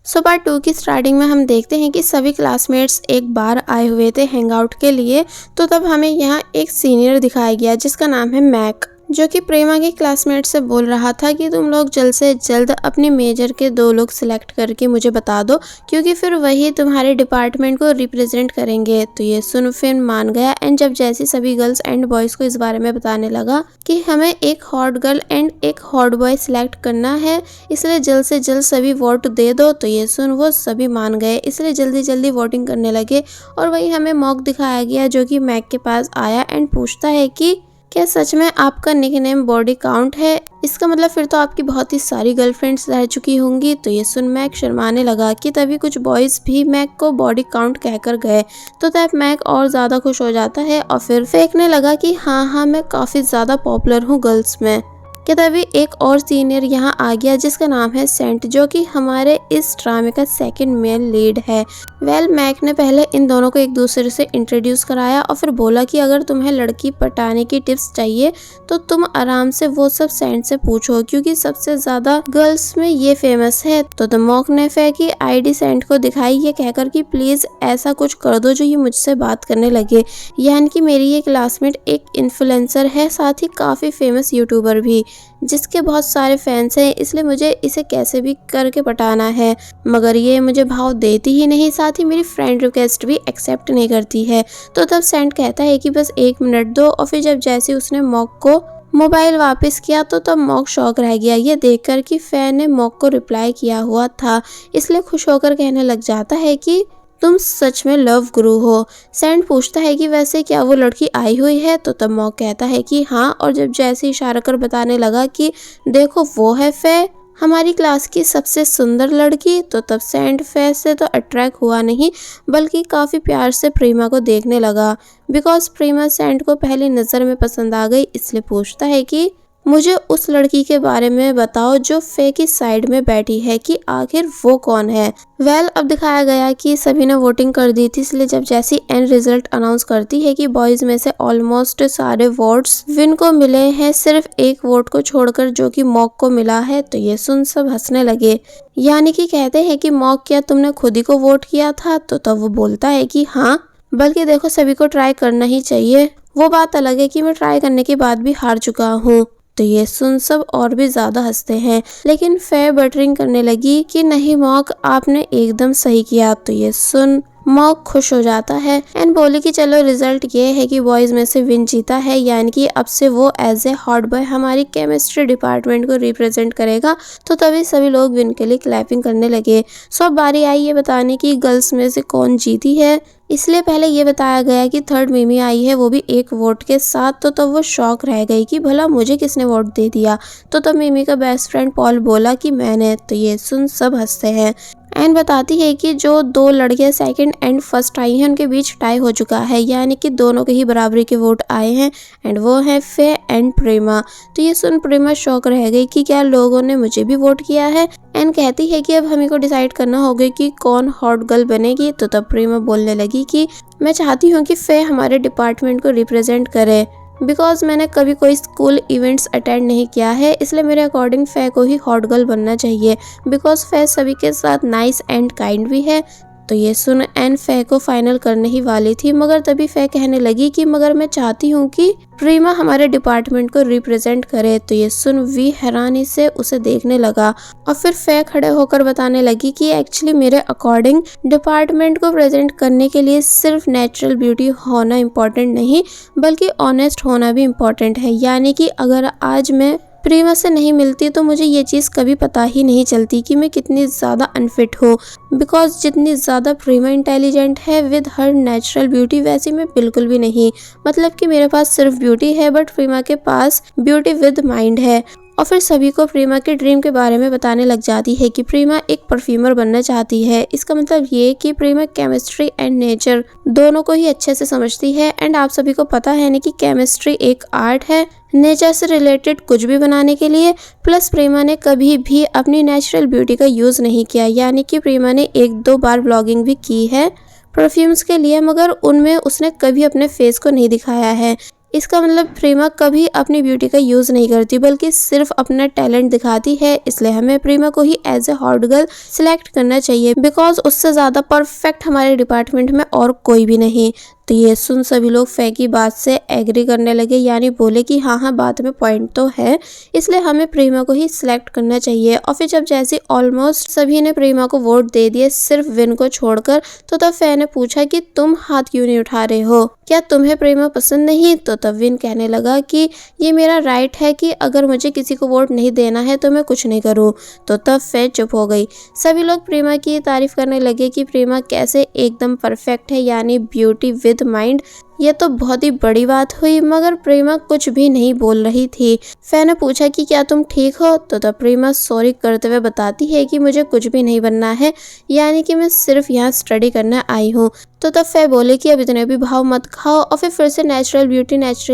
So part 2 की starting में हम देखते हैं कि सभी क्लासमेट्स एक बार आए हुए थे हैंग आउट के लिए। तो तब हमें यहाँ एक सीनियर दिखाया गया जिसका नाम है मैक, जो कि प्रेमा के क्लासमेट से बोल रहा था कि तुम लोग जल्द से जल्द अपनी मेजर के 2 लोग सिलेक्ट करके मुझे बता दो, क्योंकि फिर वही तुम्हारे डिपार्टमेंट को रिप्रेजेंट करेंगे। तो ये सुन फिर मान गया एंड जब जैसी सभी गर्ल्स एंड बॉयज को इस बारे में बताने लगा कि हमें एक हॉट गर्ल एंड एक हॉट बॉय सिलेक्ट करना है, इसलिए जल्द से जल्द सभी वोट दे दो। तो ये सुन वो सभी मान गए, इसलिए जल्दी जल्दी वोटिंग करने लगे। और वही हमें मॉक दिखाया गया जो कि मैक के पास आया एंड पूछता है कि क्या सच में आपका निकनेम बॉडी काउंट है? इसका मतलब फिर तो आपकी बहुत ही सारी गर्लफ्रेंड्स रह चुकी होंगी। तो ये सुन मैक शर्माने लगा कि तभी कुछ बॉयज भी मैक को बॉडी काउंट कहकर गए। तो तब मैक और ज्यादा खुश हो जाता है और फिर फेंकने लगा कि हाँ मैं काफी ज्यादा पॉपुलर हूँ गर्ल्स में। कि तभी एक और सीनियर यहाँ आ गया जिसका नाम है सेंट, जो कि हमारे इस ड्रामे का सेकंड मेल लीड है। मैक ने पहले इन दोनों को एक दूसरे से इंट्रोड्यूस कराया और फिर बोला कि अगर तुम्हें लड़की पटाने की टिप्स चाहिए तो तुम आराम से वो सब सेंट से पूछो, क्योंकि सबसे ज्यादा गर्ल्स में ये फेमस है। तो द मॉक ने फे की आईडी सेंट को दिखाई, ये कहकर कि प्लीज ऐसा कुछ कर दो जो ये मुझसे बात करने लगे। यानी कि मेरी ये क्लासमेट एक इन्फ्लुएंसर है, साथ ही काफी फेमस यूट्यूबर भी, जिसके बहुत सारे फैंस हैं, इसलिए मुझे इसे कैसे भी करके पटाना है। मगर ये मुझे भाव देती ही नहीं, साथ ही मेरी फ्रेंड रिक्वेस्ट भी एक्सेप्ट नहीं करती है। तो तब सेंट कहता है कि बस 1 मिनट दो। और फिर जब जैसे उसने मॉक को मोबाइल वापस किया तो तब मॉक शॉक रह गया, ये देखकर कि फैन ने मॉक को रिप्लाई किया हुआ था। इसलिए खुश होकर कहने लग जाता है कि तुम सच में लव गुरु हो। सैंड पूछता है कि वैसे क्या वो लड़की आई हुई है? तो तब मॉक कहता है कि हाँ। और जब जैसे इशारा कर बताने लगा कि देखो वो है फे, हमारी क्लास की सबसे सुंदर लड़की। तो तब सैंड फे से तो अट्रैक्ट हुआ नहीं, बल्कि काफी प्यार से प्रेमा को देखने लगा। बिकॉज प्रेमा सैंड को पहली नजर में पसंद आ गई, इसलिए पूछता है कि मुझे उस लड़की के बारे में बताओ जो फे की साइड में बैठी है, कि आखिर वो कौन है। अब दिखाया गया कि सभी ने वोटिंग कर दी थी, इसलिए जब जैसी एंड रिजल्ट अनाउंस करती है कि बॉयज में से ऑलमोस्ट सारे वोट्स विन को मिले हैं, सिर्फ एक वोट को छोड़कर जो कि मॉक को मिला है। तो ये सुन सब हंसने लगे, यानी कि कहते हैं कि मॉक क्या तुमने खुद ही को वोट किया था? तो तब वो बोलता है कि हाँ, बल्कि देखो सभी को ट्राई करना ही चाहिए। वो बात अलग है कि मैं ट्राई करने के बाद भी हार चुका हूँ। तो ये सुन सब और भी ज्यादा हंसते हैं, लेकिन फे बटरिंग करने लगी कि नहीं मॉक, आपने एकदम सही किया। तो ये सुन मॉक खुश हो जाता है एंड बोले कि चलो रिजल्ट ये है कि बॉयज में से विन जीता है, यानी कि अब से वो एज ए हॉट बॉय हमारी केमिस्ट्री डिपार्टमेंट को रिप्रेजेंट करेगा। तो तभी सभी लोग विन के लिए क्लैपिंग करने लगे। सो बारी आई ये बताने की गर्ल्स में से कौन जीती है, इसलिए पहले ये बताया गया कि थर्ड मिमी आई है, वो भी 1 वोट के साथ। तो तब वो शॉक रह गई कि भला मुझे किसने वोट दे दिया। तो तब मिमी का बेस्ट फ्रेंड पॉल बोला कि मैंने। तो ये सुन सब हंसते हैं एंड बताती है कि जो 2 लड़कियां सेकंड एंड फर्स्ट आई हैं उनके बीच टाई हो चुका है, यानी कि दोनों के ही बराबरी के वोट आए हैं एंड वो है फे एंड प्रेमा। तो ये सुन प्रेमा शॉक रह गई कि क्या लोगों ने मुझे भी वोट किया है, एंड कहती है कि अब हमें को डिसाइड करना होगा कि कौन हॉट गर्ल बनेगी। तो तब प्रेमा बोलने लगी कि मैं चाहती हूँ कि फे हमारे डिपार्टमेंट को रिप्रेजेंट करे, बिकॉज मैंने कभी कोई स्कूल इवेंट्स अटेंड नहीं किया है, इसलिए मेरे अकॉर्डिंग फे को ही हॉट गर्ल बनना चाहिए, बिकॉज फे सभी के साथ नाइस एंड काइंड भी है। तो ये सुन एंड फे को फाइनल करने ही वाली थी, मगर तभी फे कहने लगी कि मगर मैं चाहती हूँ कि प्रेमा हमारे डिपार्टमेंट को रिप्रेजेंट करे। तो ये सुन वी हैरानी से उसे देखने लगा और फिर फे खड़े होकर बताने लगी कि एक्चुअली मेरे अकॉर्डिंग डिपार्टमेंट को प्रेजेंट करने के लिए सिर्फ नेचुरल ब्यूटी होना इम्पोर्टेंट नहीं, बल्कि ऑनेस्ट होना भी इम्पोर्टेंट है। यानी कि अगर आज मैं प्रेमा से नहीं मिलती तो मुझे ये चीज़ कभी पता ही नहीं चलती कि मैं कितनी ज़्यादा अनफिट हूँ, बिकॉज जितनी ज़्यादा प्रेमा इंटेलिजेंट है विद हर नेचुरल ब्यूटी, वैसी मैं बिल्कुल भी नहीं। मतलब कि मेरे पास सिर्फ ब्यूटी है, बट प्रेमा के पास ब्यूटी विद माइंड है। और फिर सभी को प्रेमा के ड्रीम के बारे में बताने लग जाती है कि प्रेमा एक परफ्यूमर बनना चाहती है। इसका मतलब ये कि प्रेमा केमिस्ट्री एंड नेचर दोनों को ही अच्छे से समझती है। एंड आप सभी को पता है ना कि केमिस्ट्री एक आर्ट है नेचर से रिलेटेड कुछ भी बनाने के लिए। प्लस प्रेमा ने कभी भी अपनी नेचुरल ब्यूटी का यूज़ नहीं किया, यानी कि प्रेमा ने 1-2 बार ब्लॉगिंग भी की है परफ्यूम्स के लिए, मगर उनमें उसने कभी अपने फेस को नहीं दिखाया है। इसका मतलब प्रेमा कभी अपनी ब्यूटी का यूज नहीं करती बल्कि सिर्फ अपना टैलेंट दिखाती है। इसलिए हमें प्रेमा को ही as a hot girl select करना चाहिए बिकॉज उससे ज्यादा परफेक्ट हमारे डिपार्टमेंट में और कोई भी नहीं। तो ये सुन सभी लोग फे की बात से एग्री करने लगे, यानी बोले कि हाँ बात में पॉइंट तो है, इसलिए हमें प्रेमा को ही सिलेक्ट करना चाहिए। और फिर जब जैसे ऑलमोस्ट सभी ने प्रेमा को वोट दे दिए सिर्फ विन को छोड़कर, तो तब फे ने पूछा कि तुम हाथ क्यों नहीं उठा रहे हो, क्या तुम्हें प्रेमा पसंद नहीं? तो तब विन कहने लगा कि ये मेरा राइट है कि अगर मुझे किसी को वोट नहीं देना है तो मैं कुछ नहीं करूँ। तो तब फे चुप हो गई। सभी लोग प्रेमा की तारीफ करने लगे कि प्रेमा कैसे एकदम परफेक्ट है, यानी ब्यूटी विद माइंड। ये तो बहुत ही बड़ी बात हुई, मगर प्रेमा कुछ भी नहीं बोल रही थी। फे ने पूछा कि क्या तुम ठीक हो? तो तब प्रेमा सॉरी करते हुए बताती है कि मुझे कुछ भी नहीं बनना है, यानी कि मैं सिर्फ यहाँ स्टडी करने आई हूँ। तो तब फे बोले कि अब इतने भी भाव मत खाओ, और फिर से नेचुरल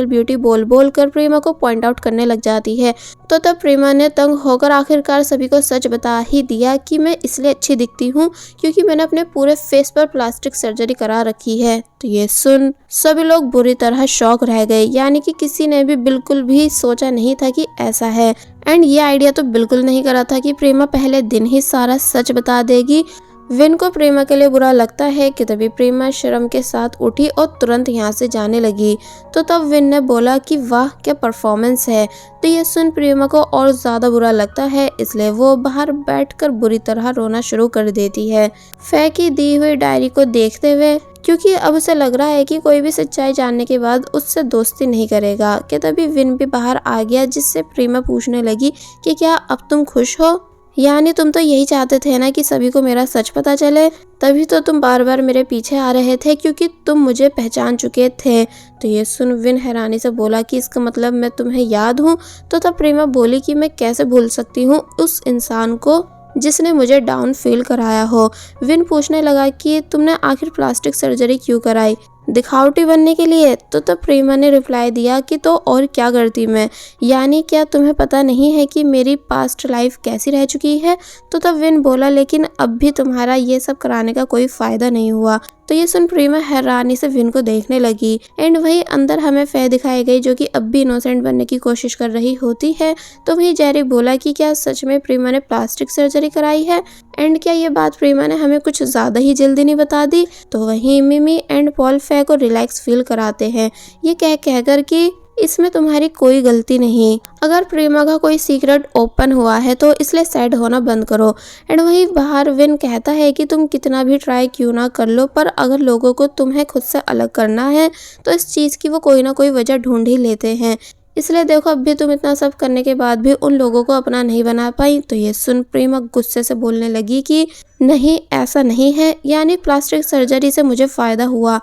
ब्यूटी बोल बोल कर प्रेमा को पॉइंट आउट करने लग जाती है। तो तब प्रेमा ने तंग होकर आखिरकार सभी को सच बता ही दिया कि मैं इसलिए अच्छी दिखती हूँ क्योंकि मैंने अपने पूरे फेस पर प्लास्टिक सर्जरी करा रखी है। तो ये सुन सभी लोग बुरी तरह शॉक रह गए, यानी कि किसी ने भी बिल्कुल भी सोचा नहीं था कि ऐसा है। एंड ये आइडिया तो बिल्कुल नहीं करा था कि प्रेमा पहले दिन ही सारा सच बता देगी। विन को प्रेमा के लिए बुरा लगता है कि तभी प्रेमा शर्म के साथ उठी और तुरंत यहाँ से जाने लगी। तो तब विन ने बोला कि वाह क्या परफॉर्मेंस है। तो ये सुन प्रेमा को और ज्यादा बुरा लगता है, इसलिए वो बाहर बैठकर बुरी तरह रोना शुरू कर देती है फे की दी हुई डायरी को देखते हुए, क्योंकि अब उसे लग रहा है कि कोई भी सच्चाई जानने के बाद उससे दोस्ती नहीं करेगा। कि तभी विन भी बाहर आ गया, जिससे प्रेमा पूछने लगी कि क्या अब तुम खुश हो, यानी तुम तो यही चाहते थे ना कि सभी को मेरा सच पता चले, तभी तो तुम बार बार मेरे पीछे आ रहे थे क्योंकि तुम मुझे पहचान चुके थे। तो ये सुन विन हैरानी से बोला कि इसका मतलब मैं तुम्हें याद हूँ? तो तब प्रेमा बोली कि मैं कैसे भूल सकती हूँ उस इंसान को जिसने मुझे डाउन फील कराया हो। विन पूछने लगा कि तुमने आखिर प्लास्टिक सर्जरी क्यों कराई, दिखावटी बनने के लिए? तो तब प्रेमा ने रिप्लाई दिया कि तो और क्या करती मैं, यानी क्या तुम्हें पता नहीं है कि मेरी पास्ट लाइफ कैसी रह चुकी है? तो तब विन बोला लेकिन अब भी तुम्हारा ये सब कराने का कोई फायदा नहीं हुआ। तो ये सुन प्रेमा हैरानी से विन को देखने लगी। एंड वहीं अंदर हमें फे दिखाई गई जो कि अब भी इनोसेंट बनने की कोशिश कर रही होती है। तो वहीं जेरी बोला कि क्या सच में प्रेमा ने प्लास्टिक सर्जरी कराई है? एंड क्या ये बात प्रेमा ने हमें कुछ ज्यादा ही जल्दी नहीं बता दी? तो वहीं मिमी एंड पॉल फे को रिलैक्स फील कराते हैं, ये कहकर कि इसमें तुम्हारी कोई गलती नहीं, अगर प्रेमा का कोई सीक्रेट ओपन हुआ है तो इसलिए सैड होना बंद करो। एंड वहीं बाहर विन कहता है कि तुम कितना भी ट्राई क्यों ना कर लो, पर अगर लोगों को तुम्हें खुद से अलग करना है तो इस चीज की वो कोई ना कोई वजह ढूंढ ही लेते हैं। इसलिए देखो अब भी तुम इतना सब करने के बाद भी उन लोगों को अपना नहीं बना पाई। तो ये सुन प्रेमा गुस्से से बोलने लगी कि नहीं ऐसा नहीं है, यानी प्लास्टिक सर्जरी से मुझे फायदा हुआ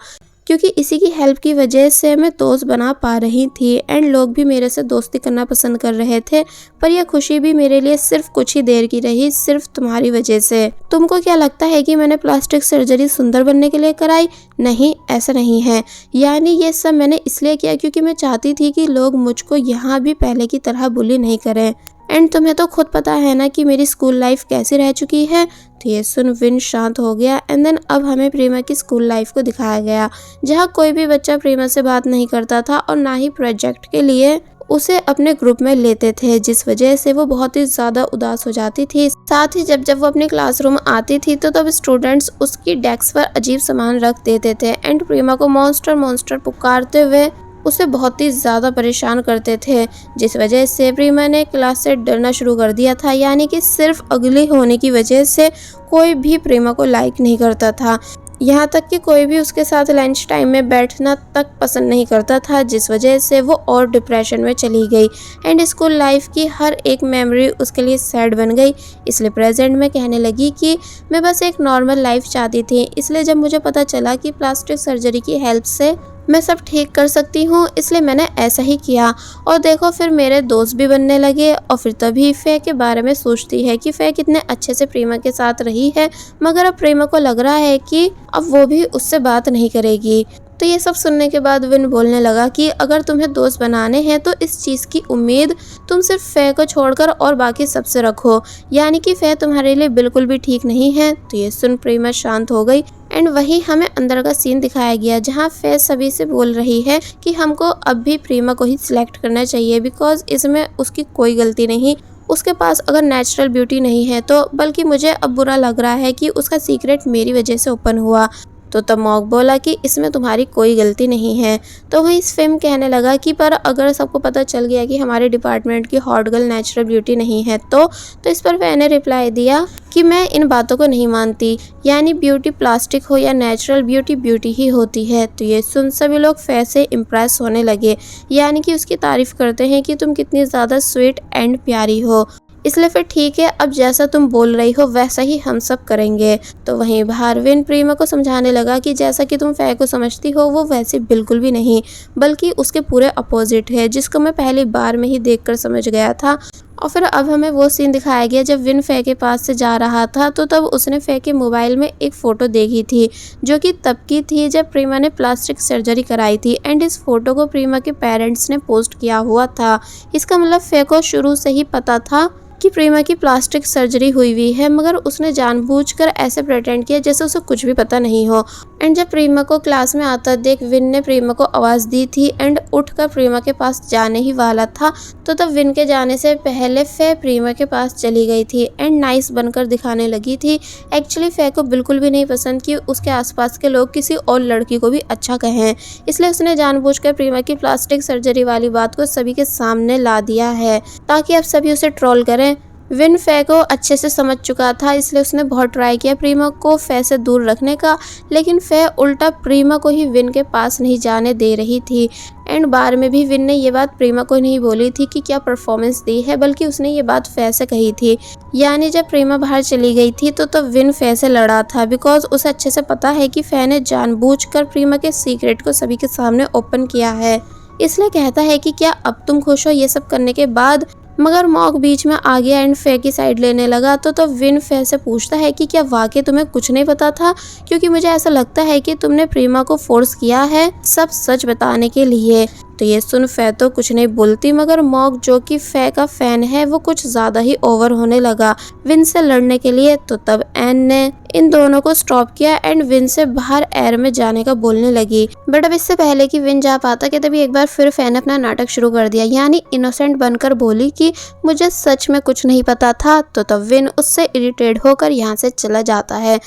क्योंकि इसी की हेल्प की वजह से मैं दोस्त बना पा रही थी एंड लोग भी मेरे से दोस्ती करना पसंद कर रहे थे, पर यह खुशी भी मेरे लिए सिर्फ कुछ ही देर की रही, सिर्फ तुम्हारी वजह से। तुमको क्या लगता है कि मैंने प्लास्टिक सर्जरी सुंदर बनने के लिए कराई? नहीं ऐसा नहीं है, यानी ये सब मैंने इसलिए किया क्योंकि मैं चाहती थी कि लोग मुझको यहाँ भी पहले की तरह बुली नहीं करें। एंड तुम्हें तो खुद पता है ना कि मेरी स्कूल लाइफ कैसी रह चुकी है। तो ये सुन विन शांत हो गया। एंड देन अब हमें प्रेमा की स्कूल लाइफ को दिखाया गया, जहाँ कोई भी बच्चा प्रेमा से बात नहीं करता था और ना ही प्रोजेक्ट के लिए उसे अपने ग्रुप में लेते थे, जिस वजह से वो बहुत ही ज्यादा उदास हो जाती थी। साथ ही जब वो अपने क्लासरूम आती थी तो तब स्टूडेंट्स उसकी डेस्क पर अजीब सामान रख देते थे एंड प्रेमा को मॉन्स्टर पुकारते हुए उसे बहुत ही ज़्यादा परेशान करते थे, जिस वजह से प्रेमा ने क्लास से डरना शुरू कर दिया था, यानी कि सिर्फ अगली होने की वजह से कोई भी प्रेमा को लाइक नहीं करता था। यहाँ तक कि कोई भी उसके साथ लंच टाइम में बैठना तक पसंद नहीं करता था, जिस वजह से वो और डिप्रेशन में चली गई एंड स्कूल लाइफ की हर एक मेमोरी उसके लिए सैड बन गई। इसलिए प्रेजेंट में कहने लगी कि मैं बस एक नॉर्मल लाइफ चाहती थी, इसलिए जब मुझे पता चला कि प्लास्टिक सर्जरी की हेल्प से मैं सब ठीक कर सकती हूँ, इसलिए मैंने ऐसा ही किया। और देखो फिर मेरे दोस्त भी बनने लगे। और फिर तभी फे के बारे में सोचती है कि फे कितने अच्छे से प्रेमा के साथ रही है, मगर अब प्रेमा को लग रहा है कि अब वो भी उससे बात नहीं करेगी। तो ये सब सुनने के बाद विन बोलने लगा कि अगर तुम्हें दोस्त बनाने हैं तो इस चीज़ की उम्मीद तुम सिर्फ फे को छोड़कर और बाकी सबसे रखो, यानी कि फे तुम्हारे लिए बिल्कुल भी ठीक नहीं है। तो ये सुन प्रेमा शांत हो गई एंड वही हमें अंदर का सीन दिखाया गया जहाँ फे सभी से बोल रही है कि हमको अब भी प्रेमा को ही सिलेक्ट करना चाहिए बिकॉज इसमें उसकी कोई गलती नहीं। उसके पास अगर नेचुरल ब्यूटी नहीं है तो बल्कि मुझे अब बुरा लग रहा है कि उसका सीक्रेट मेरी वजह से ओपन हुआ। तो तब मॉक बोला कि इसमें तुम्हारी कोई गलती नहीं है। तो वहीं इस फिल्म कहने लगा कि पर अगर सबको पता चल गया कि हमारे डिपार्टमेंट की हॉट गर्ल नेचुरल ब्यूटी नहीं है तो इस पर फैन ने रिप्लाई दिया कि मैं इन बातों को नहीं मानती, यानी ब्यूटी प्लास्टिक हो या नेचुरल ब्यूटी ब्यूटी ही होती है। तो ये सुन सभी लोग फे से इम्प्रेस होने लगे, यानी कि उसकी तारीफ करते हैं कि तुम कितनी ज़्यादा स्वीट एंड प्यारी हो, इसलिए फिर ठीक है, अब जैसा तुम बोल रही हो वैसा ही हम सब करेंगे। तो वहीं बाहर विन प्रेमा को समझाने लगा कि जैसा कि तुम फे को समझती हो वो वैसे बिल्कुल भी नहीं, बल्कि उसके पूरे अपोजिट है, जिसको मैं पहली बार में ही देखकर समझ गया था। और फिर अब हमें वो सीन दिखाया गया जब विन फे के पास से जा रहा था तो तब उसने फे के मोबाइल में एक फ़ोटो देखी थी जो कि तब की थी जब प्रेमा ने प्लास्टिक सर्जरी कराई थी एंड इस फोटो को प्रेमा के पेरेंट्स ने पोस्ट किया हुआ था। इसका मतलब फे को शुरू से ही पता था कि प्रेमा की प्लास्टिक सर्जरी हुई है, मगर उसने जानबूझकर ऐसे प्रेटेंड किया जैसे उसे कुछ भी पता नहीं हो। एंड जब प्रेमा को क्लास में आता देख विन ने प्रेमा को आवाज़ दी थी एंड उठकर प्रेमा के पास जाने ही वाला था तो तब विन के जाने से पहले फे प्रेमा के पास चली गई थी एंड नाइस बनकर दिखाने लगी थी। एक्चुअली फे को बिल्कुल भी नहीं पसंद कि उसके आसपास के लोग किसी और लड़की को भी अच्छा कहें, इसलिए उसने जानबूझकर प्रेमा की प्लास्टिक सर्जरी वाली बात को सभी के सामने ला दिया है ताकि अब सभी उसे ट्रोल करें। विन फे को अच्छे से समझ चुका था, इसलिए उसने बहुत ट्राई किया प्रेमा को फे से दूर रखने का, लेकिन फे उल्टा प्रेमा को ही विन के पास नहीं जाने दे रही थी। एंड बार में भी विन ने ये बात प्रेमा को नहीं बोली थी कि क्या परफॉर्मेंस दी है, बल्कि उसने ये बात फे से कही थी। यानी जब प्रेमा बाहर चली गई थी तो तब विन फे से लड़ा था बिकॉज उसे अच्छे से पता है कि फे ने जानबूझकर प्रेमा के सीक्रेट को सभी के सामने ओपन किया है, इसलिए कहता है कि क्या अब तुम खुश हो ये सब करने के बाद। मगर मॉक बीच में आ गया एंड फे की साइड लेने लगा तो तब विन फे से पूछता है कि क्या वाकई तुम्हें कुछ नहीं पता था, क्योंकि मुझे ऐसा लगता है कि तुमने प्रेमा को फोर्स किया है सब सच बताने के लिए। तो ये सुन फे तो कुछ नहीं बोलती, मगर मॉक जो कि फे का फैन है वो कुछ ज़्यादा ही ओवर होने लगा विन से लड़ने के लिए। तो तब एन ने इन दोनों को स्टॉप किया एंड विन से बाहर एयर में जाने का बोलने लगी। बट अब इससे पहले कि विन जा पाता कि तभी एक बार फिर फे ने अपना नाटक शुरू कर दिया, यानी इनोसेंट बनकर बोली कि मुझे सच में कुछ नहीं पता था। तो तब विन उससे इरिटेट होकर यहाँ से चला जाता है।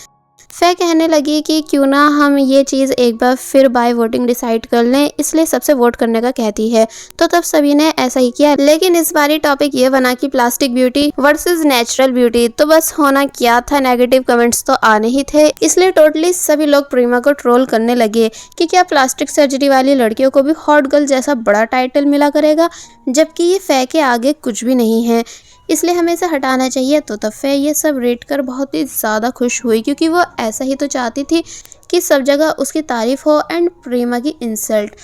फे कहने लगी कि क्यों ना हम ये चीज़ एक बार फिर बाय वोटिंग डिसाइड कर लें, इसलिए सबसे वोट करने का कहती है। तो तब सभी ने ऐसा ही किया, लेकिन इस बारी टॉपिक ये बना कि plastic beauty versus natural beauty. तो बस होना क्या था, नेगेटिव कमेंट्स तो आने ही थे, इसलिए टोटली सभी लोग प्रेमा को ट्रोल करने लगे कि क्या प्लास्टिक सर्जरी वाली लड़कियों को भी हॉट गर्ल जैसा बड़ा टाइटल मिला करेगा, जबकि ये फे के आगे कुछ भी नहीं है, इसलिए हमें इसे हटाना चाहिए। तो तब फे ये सब रेट कर बहुत ही ज़्यादा खुश हुई, क्योंकि वो ऐसा ही तो चाहती थी कि सब जगह उसकी तारीफ हो एंड प्रेमा की इंसल्ट।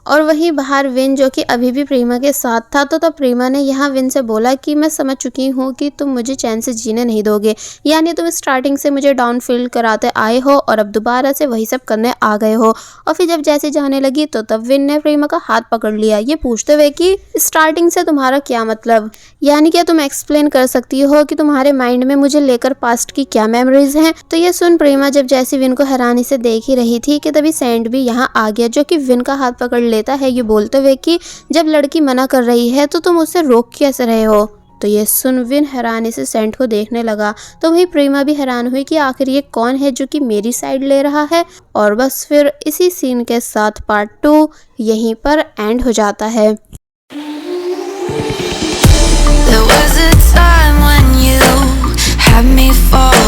और वहीं बाहर विन जो कि अभी भी प्रेमा के साथ था तो तब प्रेमा ने यहाँ विन से बोला कि मैं समझ चुकी हूँ कि तुम मुझे चैन से जीने नहीं दोगे, यानी तुम स्टार्टिंग से मुझे डाउन फील कराते आए हो और अब दोबारा से वही सब करने आ गए हो। और फिर जब जैसे जाने लगी तो तब विन ने प्रेमा का हाथ पकड़ लिया, ये पूछते हुए कि स्टार्टिंग से तुम्हारा क्या मतलब, यानी क्या तुम एक्सप्लेन कर सकती हो कि तुम्हारे माइंड में मुझे लेकर पास्ट की क्या मेमोरीज हैं। तो ये सुन प्रेमा जब जैसे विन को हैरानी से देख ही रही थी कि तभी सैंड भी यहाँ आ गया, जो कि विन का हाथ पकड़ लेता है, ये बोलते हुए कि जब लड़की मना कर रही है तो तुम उसे रोक कैसे रहे हो। तो ये सुन विन हैरानी से सैंड को देखने लगा, तो वही प्रेमा भी हैरान हुई कि आखिर ये कौन है जो कि मेरी साइड ले रहा है। और बस फिर इसी सीन के साथ पार्ट 2 यहीं पर एंड हो जाता है। There was a time when you had me fall